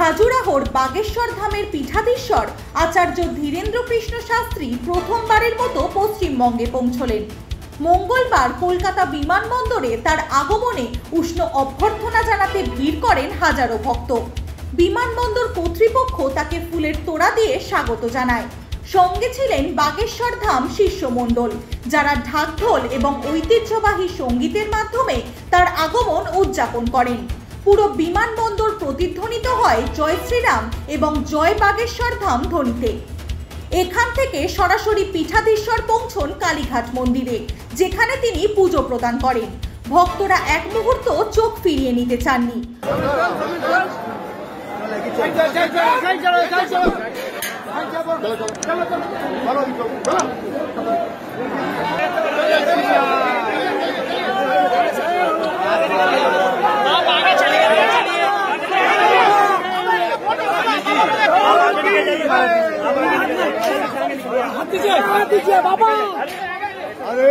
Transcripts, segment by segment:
খাজুরাহোর বাগেশ্বর ধামের পীঠাধীশ্বর আচার্য ধীরেন্দ্র কৃষ্ণ শাস্ত্রী প্রথমবারের মতো পশ্চিমবঙ্গে পৌঁছলেন। মঙ্গলবার কলকাতা বিমানবন্দরে তার আগমনে উষ্ণ অভ্যর্থনা জানাতে ভিড় করেন হাজারো ভক্ত। বিমানবন্দর কর্তৃপক্ষ তাকে ফুলের তোড়া দিয়ে স্বাগত জানায়। সঙ্গে ছিলেন বাগেশ্বর ধাম শিষ্যমণ্ডল, যারা ঢাকঢোল এবং ঐতিহ্যবাহী সঙ্গীতের মাধ্যমে তার আগমন উদযাপন করেন। পুরো বিমানবন্দর প্রতিধ্বনিত হয় জয় শ্রীরাম এবং জয় বাগেশ্বর ধাম ধ্বনিতে। এখান থেকে সরাসরি পীঠাধীশ্বর পৌঁছন কালীঘাট মন্দিরে, যেখানে তিনি পুজো প্রদান করেন। ভক্তরা এক মুহূর্ত চোখ ফিরিয়ে নিতে চাননি। बाबा अरे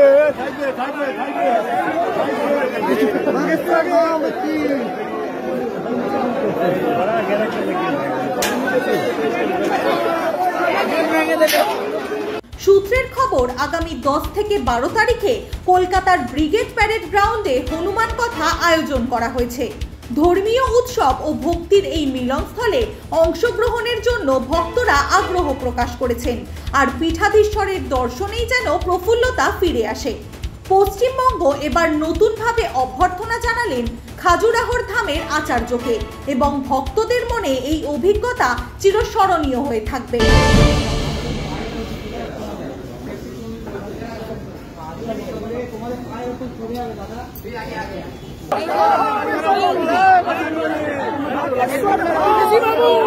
সূত্রের খবর, আগামী 10 থেকে 12 তারিখে কলকাতার ব্রিগেড প্যারেড গ্রাউন্ডে হনুমান কথা আয়োজন করা হয়েছে। ধর্মীয় উৎসব ও ভক্তির এই মিলনস্থলে অংশগ্রহণের জন্য ভক্তরা আগ্রহ প্রকাশ করেছেন, আর পীঠাধীশ্বরের দর্শনেই যেন প্রফুল্লতা ফিরে আসে। পশ্চিমবঙ্গ এবার নতুনভাবে অভ্যর্থনা জানালেন খাজুরাহোর ধামের আচার্যকে, এবং ভক্তদের মনে এই অভিজ্ঞতা চিরস্মরণীয় হয়ে থাকবে। बाबू